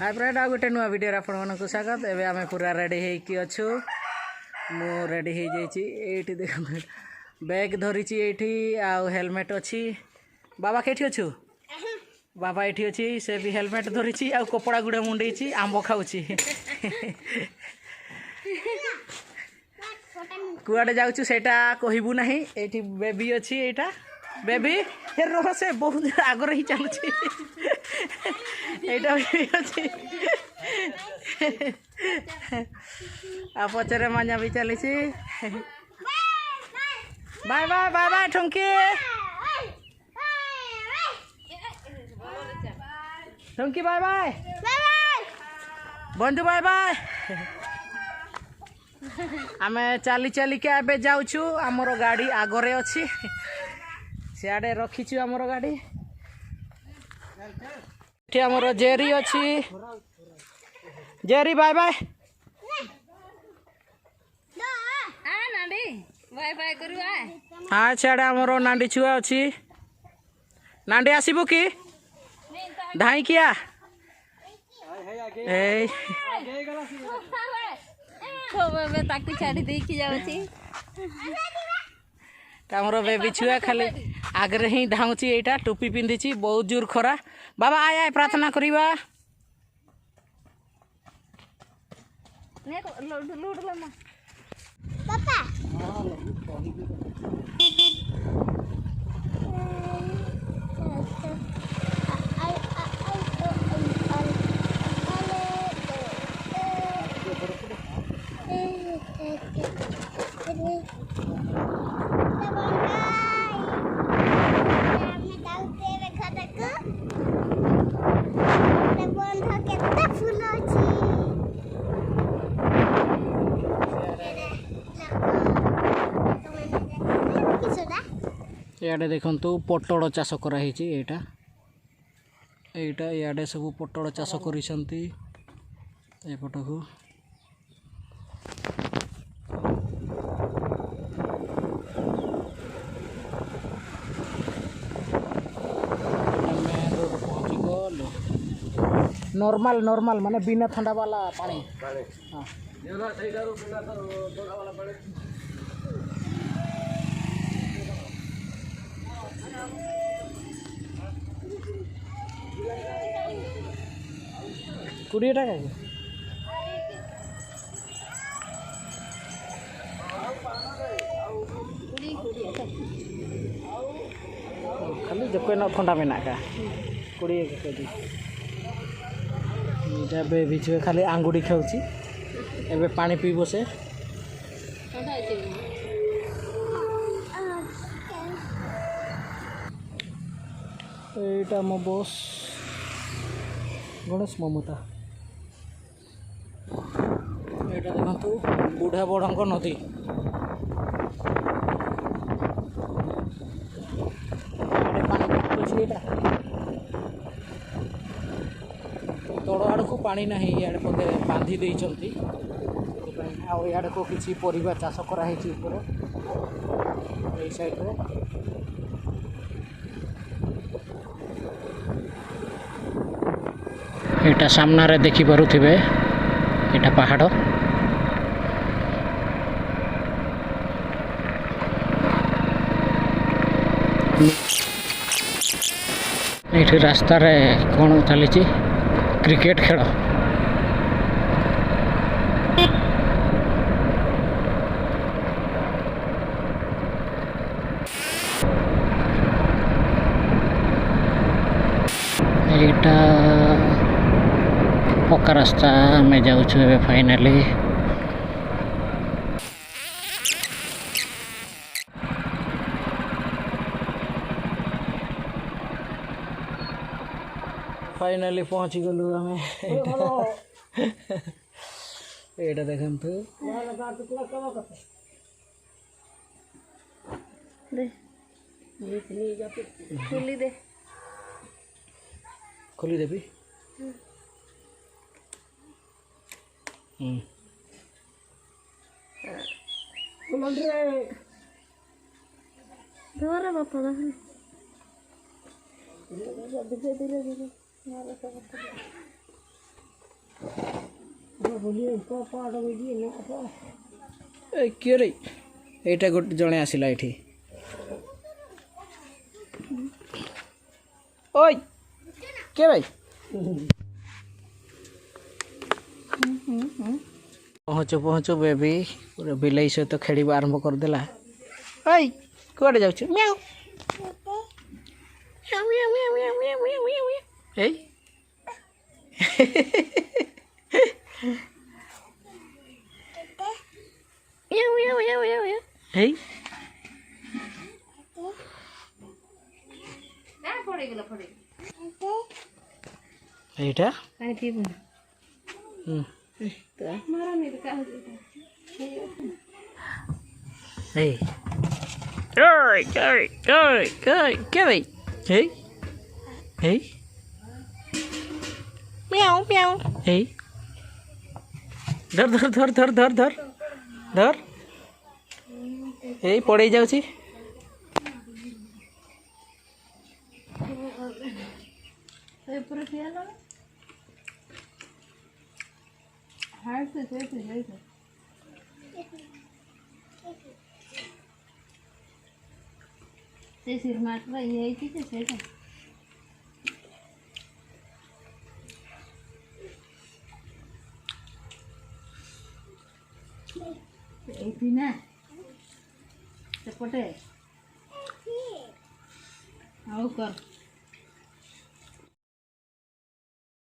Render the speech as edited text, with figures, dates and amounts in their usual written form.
Hi friend आ गोटे नुआ video आपण मानक स्वागत। एबे आमे पूरा रेडी हेकी अछु। मु रेडी हे जाइछि। एठी देख बैग धरिछि एठी आ हेलमेट अछि। बाबा केठी अछु? बाबा एठी अछि। से भी हेलमेट धरिछि आ कपड़ा गुडा मुंडेछि आंबो खाउछि। कुआडे जाउछु सेटा कहिबु नाही। एठी बेबी अछि। एटा बेबी हे रो से बहुत आगर ही चलुछि। एटा भी अछि। आ पचरे मांजा भी चलिछि। बाय बाय बाय बाय ठंकी ठंकी बाय बाय बंधु बाय बाय। आमे चली चली के एबे जाउछु। हमर गाड़ी आगरे अछि। सियाडे रखिछु हमर गाड़ी। एठी हमर जेरी अछि। Jerry bye bye. Bye bye करू आ। हाँ सियाडे हमर नांडी छुआ अछि। नांडी आसीबो की धाई किया ए खोबे ताकू छाड़ी दे की जाउची। हमर बेबी छुआ खाली आगरे ही धाउची। एटा टोपी पिंधिची बहुत जोर खरा। बाबा आय आय प्रार्थना करिबा। ने लूड लमा पापा इे देखु पटड़ चाष कराई। एटा एटा इे सब पटड़ चाष करपट को नॉर्मल नॉर्मल माने बिना ठंडा वाला पानी। हाँ कुड़ी टाका खाली जो कोई ठंडा में का कुड़ी बेबी छुए खाली आंगुड़ी खाऊची। एबे पानी पीबो से एटा मो बॉस गणेश ममता। एटा देखंतु बुढ़ा बड़ंग नदी। तड़ आड़ को पानी ना इे पदे बांधी देइचंती। इे को किसी परिबा चाष कराई साइड रे। एटा सामना रे देखि पारुथिबे एटा पहाड़। एठी रास्ता रे कोन चली क्रिकेट खेल। एटा पक्का रास्ता में जाऊँ फाइनली। फाइनली पहुँची गलु आमे। एटा देखंतु दे खुली दे खोली देबी। धोरा बापा किए रे एटा गोटे जड़े आसला ये ओय के भाई पहुँचु पहुँचु बेबी पूरा बिलाई सहित खेल आरंभ करदेला ओय कड़े जाऊ म्याऊ এইটা এই ওই ওই ওই ওই কে ভাই এই এই মিয়াও মিয়াও এই ধর ধর ধর ধর ধর ধর ধর এই পড়ে যাଉଛି ना सेपटे आउ कर